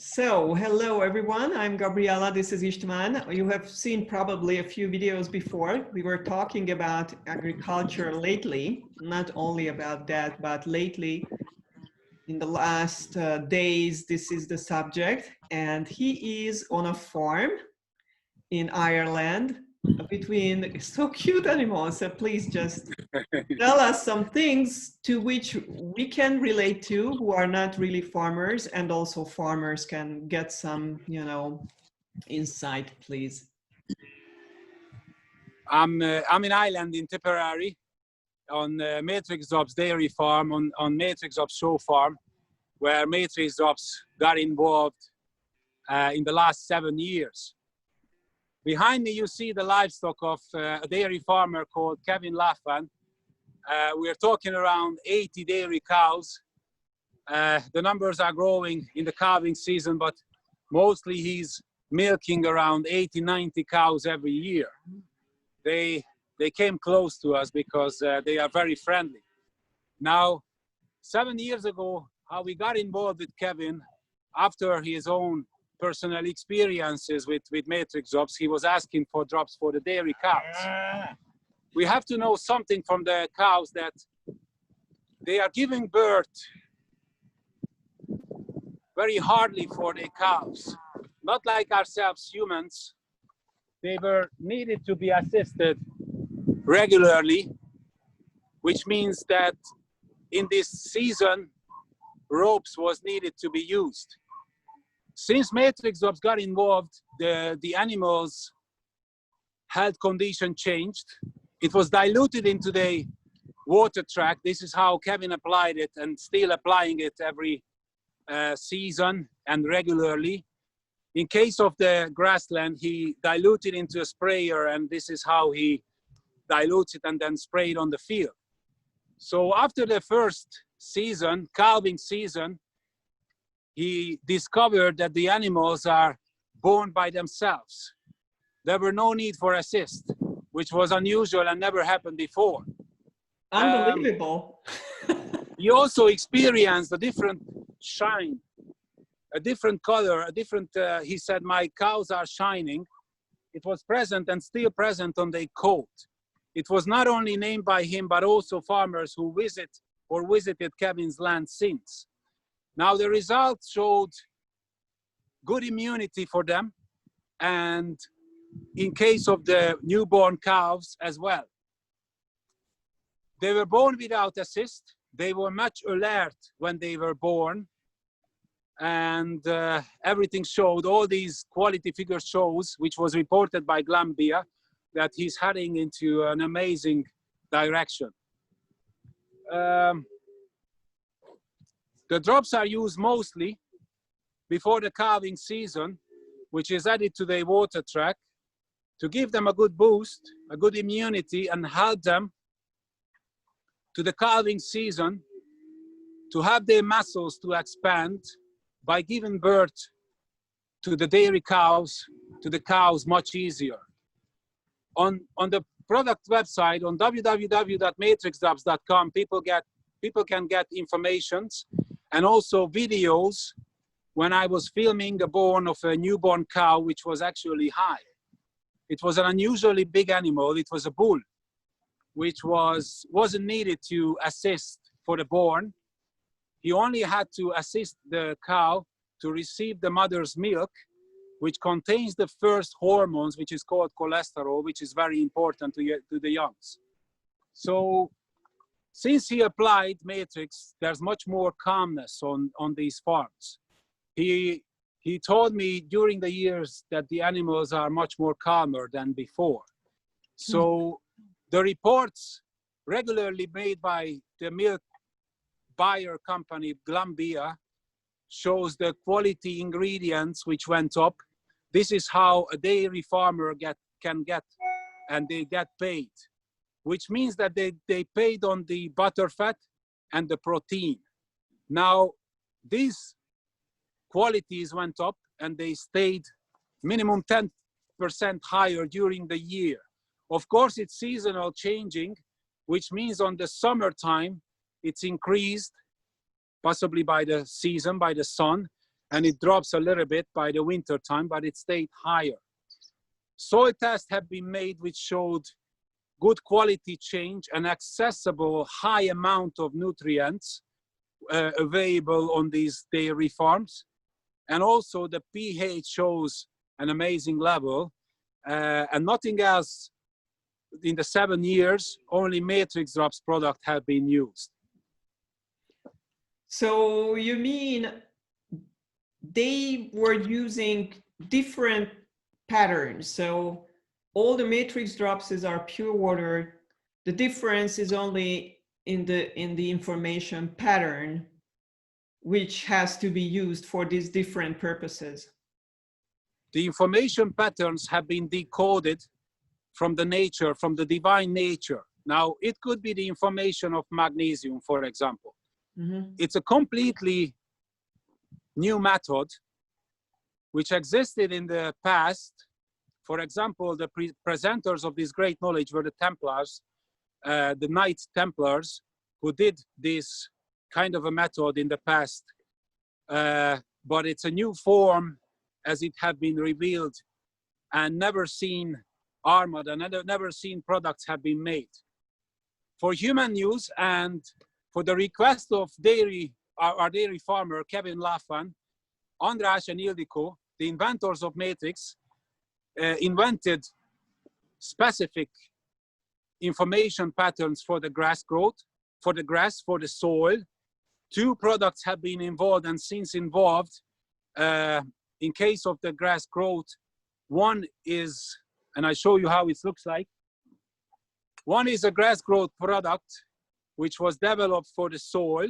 So, hello everyone, I'm Gabriela, this is István. You have seen probably a few videos before. We were talking about agriculture lately, not only about that, but lately in the last days, this is the subject. And he is on a farm in Ireland between so cute animals. So please just tell us some things to which we can relate to, who are not really farmers, and also farmers can get some, insight, please. I'm in Ireland in Tipperary on Matrix Drops Dairy Farm, on Matrix Drops Show Farm, where Matrix Drops got involved in the last 7 years. Behind me, you see the livestock of a dairy farmer called Kevin Laffan. We're talking around 80 dairy cows. The numbers are growing in the calving season, but mostly he's milking around 80, 90 cows every year. They came close to us because they are very friendly. Now, 7 years ago, how we got involved with Kevin, after his own personal experiences with Matrix Drops, he was asking for drops for the dairy cows. We have to know something from the cows, that they are giving birth very hardly for the cows. Not like ourselves humans, they were needed to be assisted regularly, which means that in this season, ropes was needed to be used. Since Matrix Drops got involved, the animals' health condition changed. It was diluted into the water track. This is how Kevin applied it, and still applying it every season and regularly. In case of the grassland, he diluted into a sprayer, and this is how he dilutes it and then sprayed on the field. So after the first season, calving season, he discovered that the animals are born by themselves. There were no need for assist, which was unusual and never happened before. Unbelievable. He also experienced a different shine, a different color, a different, he said, my cows are shining. It was present and still present on their coat. It was not only named by him, but also farmers who visit or visited Kevin's land since. Now the results showed good immunity for them, and in case of the newborn cows as well. They were born without assist. They were much alert when they were born, and everything showed, all these quality figure shows, which was reported by Glambia, that he's heading into an amazing direction. The drops are used mostly before the calving season, which is added to the water track to give them a good boost, a good immunity, and help them to the calving season to have their muscles to expand by giving birth to the dairy cows, to the cows much easier. On the product website, on www.matrixdrops.com, people can get informations and also videos when I was filming the born of a newborn cow, which was actually high. It was an unusually big animal. It was a bull, which wasn't needed to assist for the born. He only had to assist the cow to receive the mother's milk, which contains the first hormones, which is called cholesterol, which is very important to the youngs. So since he applied Matrix, there's much more calmness on these farms. He told me during the years that the animals are much more calmer than before. So the reports regularly made by the milk buyer company Glambia shows the quality ingredients which went up. This is how a dairy farmer can get, and they get paid, which means that they paid on the butter fat and the protein. Now, these qualities went up and they stayed minimum 10% higher during the year. Of course, it's seasonal changing, which means on the summertime, it's increased, possibly by the season, by the sun. and it drops a little bit by the winter time, but it stayed higher. Soil tests have been made which showed good quality change and accessible high amount of nutrients available on these dairy farms. And also the pH shows an amazing level, and nothing else in the 7 years, only Matrix Drops product have been used. So you mean they were using different patterns? So all the Matrix Drops are pure water. The difference is only in the information pattern, which has to be used for these different purposes. The information patterns have been decoded from the nature, from the divine nature. Now, it could be the information of magnesium, for example. Mm-hmm. It's a completely new method which existed in the past. For example, the presenters of this great knowledge were the Templars, the Knight Templars, who did this kind of a method in the past. But it's a new form as it had been revealed, and never seen armored and never seen products have been made. For human use and for the request of our dairy farmer, Kevin Laffan, András and Ildikó, the inventors of Matrix, invented specific information patterns for the grass growth, for the grass, for the soil. 2 products have been involved and since involved. In case of the grass growth, one is, and I show you how it looks like. One is a grass growth product, which was developed for the soil,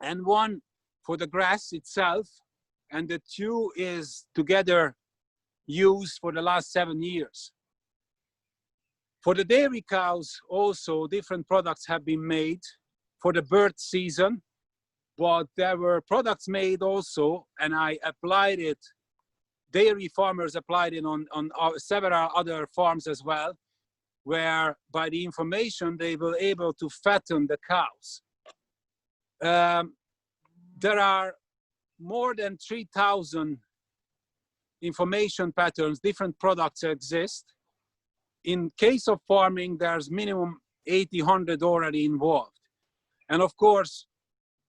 and one for the grass itself. And the 2 is together used for the last 7 years. For the dairy cows, also different products have been made for the bird season, but there were products made also, and I applied it, dairy farmers applied it on several other farms as well, where by the information they were able to fatten the cows. There are more than 3,000 information patterns, different products exist. In case of farming, there's minimum 800 already involved. And of course,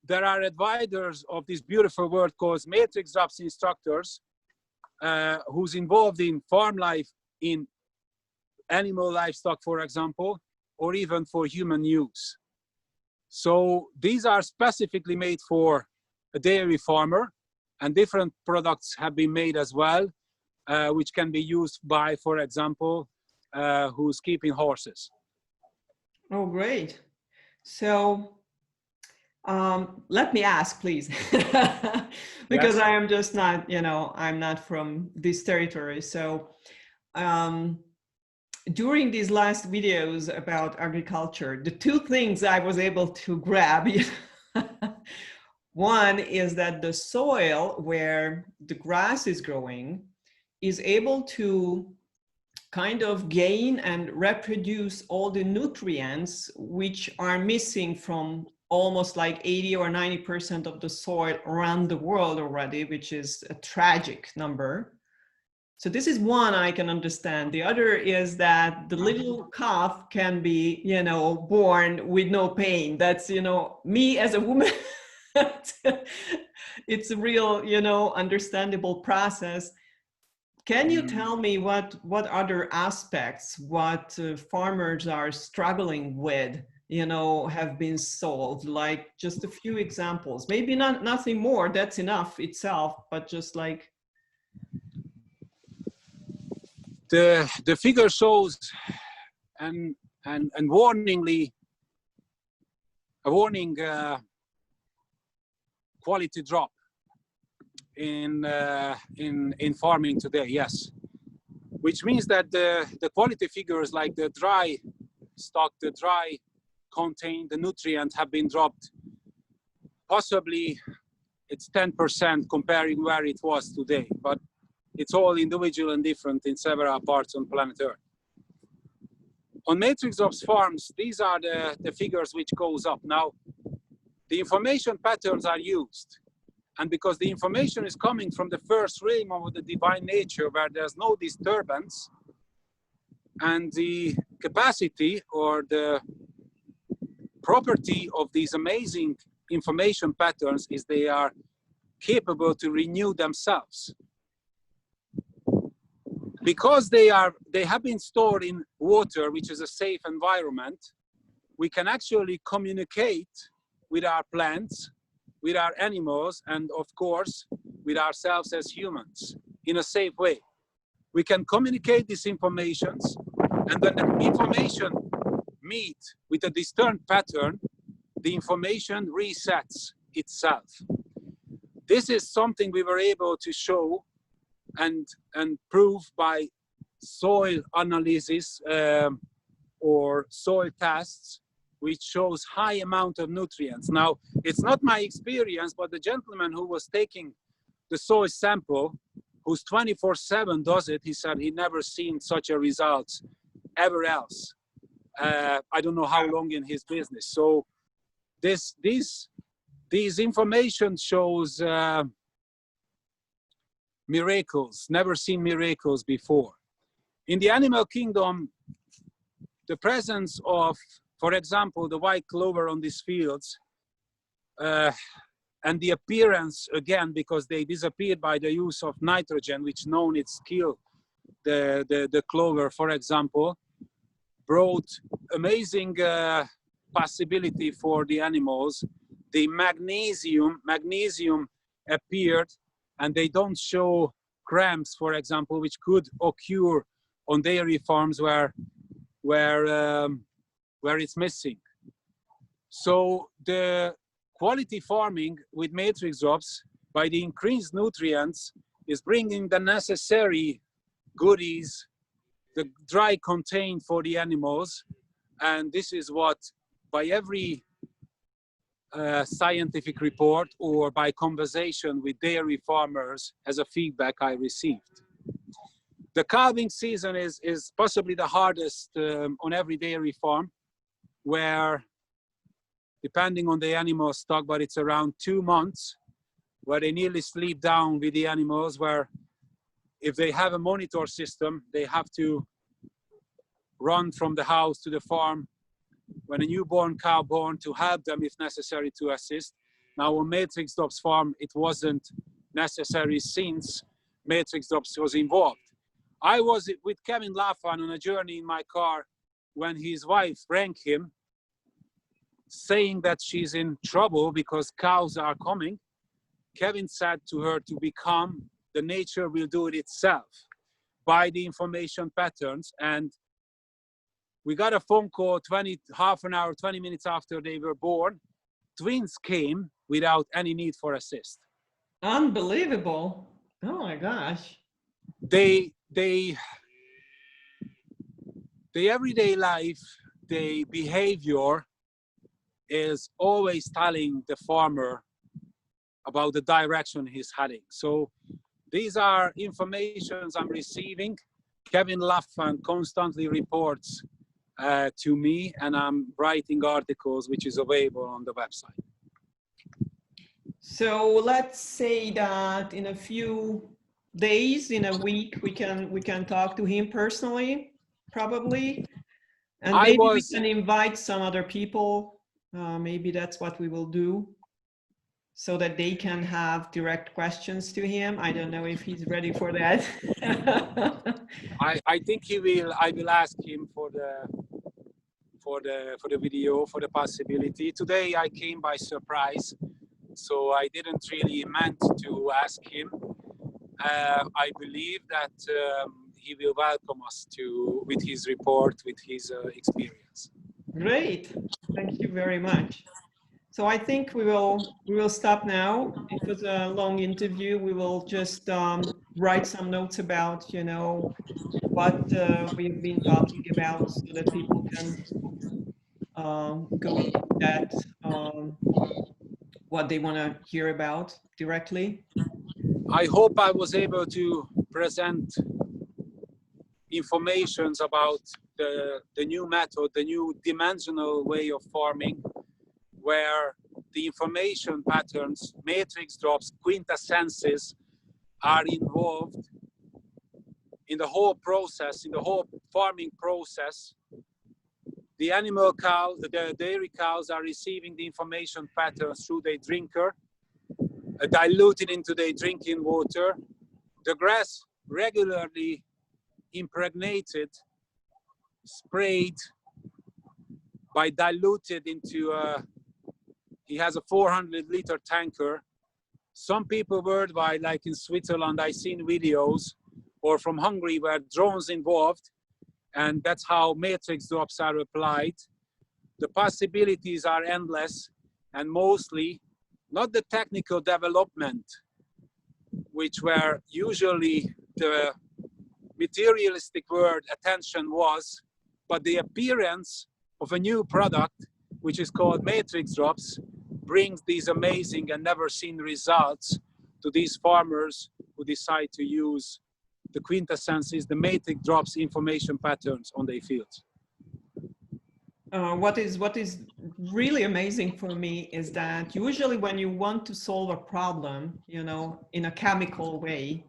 there are advisors of this beautiful word called Matrix Drops instructors, who's involved in farm life, in animal livestock, for example, or even for human use. So these are specifically made for a dairy farmer, and different products have been made as well, which can be used by, for example, who's keeping horses. Oh, great. So let me ask, please, because yes. I am just not, I'm not from this territory. So during these last videos about agriculture, the 2 things I was able to grab, one is that the soil where the grass is growing is able to kind of gain and reproduce all the nutrients which are missing from almost like 80 or 90% of the soil around the world already, which is a tragic number. So this is one I can understand. The other is that the little calf can be, born with no pain. That's, me as a woman, it's a real, understandable process. Can you tell me what other aspects, what farmers are struggling with, have been solved? Like just a few examples, maybe nothing more, that's enough itself, but just like. The figure shows and warningly, a warning quality drop in farming today, yes. Which means that the quality figures like the dry stock, the dry contain, the nutrients have been dropped. Possibly it's 10% comparing where it was today, but it's all individual and different in several parts on planet Earth. On Matrix Drops farms, these are the figures which goes up. Now, the information patterns are used, And because the information is coming from the first realm of the divine nature where there's no disturbance, and the capacity or the property of these amazing information patterns is they are capable to renew themselves. Because they have been stored in water, which is a safe environment, we can actually communicate with our plants, with our animals, and of course, with ourselves as humans in a safe way. We can communicate these informations, and when the information meet with a discerned pattern, the information resets itself. This is something we were able to show and prove by soil analysis or soil tests, which shows high amount of nutrients. Now, it's not my experience, but the gentleman who was taking the soil sample, who's 24/7 does it, he said he never seen such a result ever else. I don't know how long in his business. So these information shows miracles, never seen miracles before. In the animal kingdom, the presence of, for example, the white clover on these fields, and the appearance, again, because they disappeared by the use of nitrogen, which known it's kill the clover, for example, brought amazing possibility for the animals. The magnesium appeared, and they don't show cramps, for example, which could occur on dairy farms where it's missing. So the quality farming with Matrix Drops, by the increased nutrients, is bringing the necessary goodies, the dry contained for the animals. And this is what, by every scientific report or by conversation with dairy farmers as a feedback I received. The calving season is possibly the hardest on every dairy farm, where, depending on the animal stock, but it's around 2 months, where they nearly sleep down with the animals, where if they have a monitor system, they have to run from the house to the farm when a newborn cow born to help them if necessary to assist. Now on Matrix Drops farm, it wasn't necessary since Matrix Drops was involved. I was with Kevin Laffan on a journey in my car when his wife rang him, saying that she's in trouble because cows are coming. Kevin said to her to be calm, the nature will do it itself by the information patterns. And we got a phone call half an hour, 20 minutes after they were born. Twins came without any need for assist. Unbelievable. Oh my gosh. The everyday life, the behavior is always telling the farmer about the direction he's heading. So these are informations I'm receiving. Kevin Laffan constantly reports to me, and I'm writing articles which is available on the website. So let's say that in a few days, in a week, we can talk to him personally, probably, and maybe we can invite some other people. Maybe that's what we will do, so that they can have direct questions to him. I don't know if he's ready for that. I think he will. I will ask him for the video, for the possibility. Today I came by surprise, so I didn't really meant to ask him. I believe that he will welcome us with his report, with his experience. Great, thank you very much. So I think we will stop now. It was a long interview. We will just write some notes about, you know, what we've been talking about, so that people can go into that, what they want to hear about directly. I hope I was able to present informations about the new method, the new dimensional way of farming, where the information patterns, matrix drops, quintessences are involved in the whole process, in the whole farming process. The animal cow, the dairy cows are receiving the information patterns through their drinker, diluted into their drinking water. The grass regularly impregnated, sprayed by diluted into he has a 400-liter tanker. Some people worldwide, like in Switzerland, I've seen videos, or from Hungary where drones involved, and that's how matrix drops are applied. The possibilities are endless, and mostly not the technical development, which where usually the materialistic word attention was, but the appearance of a new product, which is called matrix drops, brings these amazing and never seen results to these farmers who decide to use the quintessences, the matrix drops information patterns on their fields. What is really amazing for me is that usually when you want to solve a problem, you know, in a chemical way,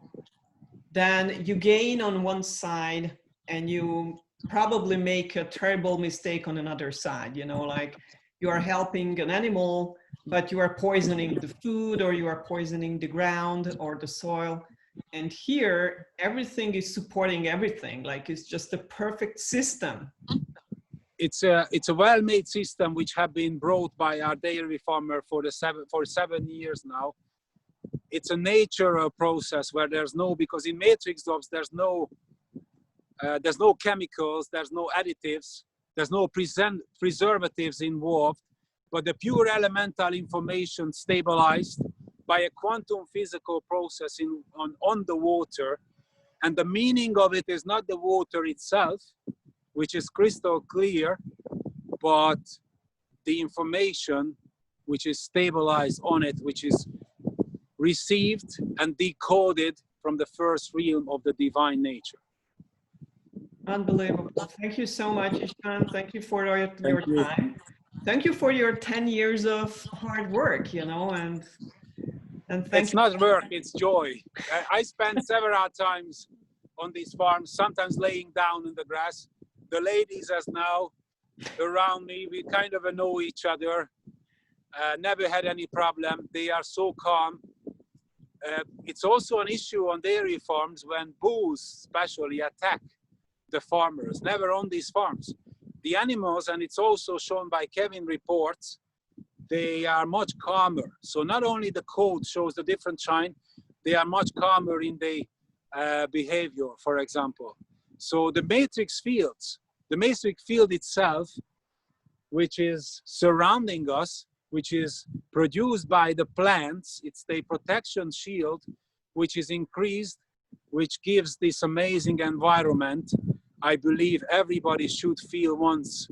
then you gain on one side and you probably make a terrible mistake on another side, you know, like you are helping an animal, but you are poisoning the food, or you are poisoning the ground or the soil. And here, everything is supporting everything. Like it's just a perfect system. It's a well-made system which have been brought by our dairy farmer for 7 years now. It's a natural process where there's no, because in matrix drops there's no chemicals, there's no additives, there's no preservatives involved, but the pure elemental information stabilized by a quantum physical process on the water. And the meaning of it is not the water itself, which is crystal clear, but the information which is stabilized on it, which is received and decoded from the first realm of the divine nature. Unbelievable. Thank you so much, István. Thank you for your time. Thank you for your 10 years of hard work, you know, and thank you. It's not work, it's joy. I spent several times on these farms, sometimes laying down in the grass. The ladies as now around me, we kind of know each other, never had any problem. They are so calm. It's also an issue on dairy farms when bulls especially attack the farmers, never on these farms. The animals, and it's also shown by Kevin reports, they are much calmer. So not only the coat shows the different shine, they are much calmer in their behavior, for example. So the matrix fields, the matrix field itself, which is surrounding us, which is produced by the plants, it's the protection shield, which is increased, which gives this amazing environment. I believe everybody should feel once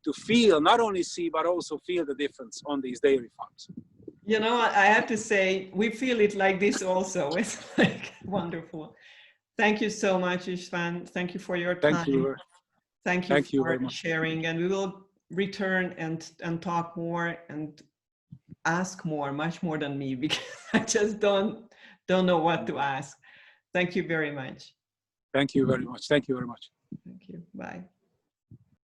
to feel, not only see, but also feel the difference on these dairy farms. You know, I have to say, we feel it like this also. It's like wonderful. Thank you so much, István. Thank you for your time. Thank you. Thank you for sharing. And we will return and talk more and ask more, much more than me, because I just don't know what to ask. Thank you very much. Thank you very much. Thank you very much. Thank you. Bye.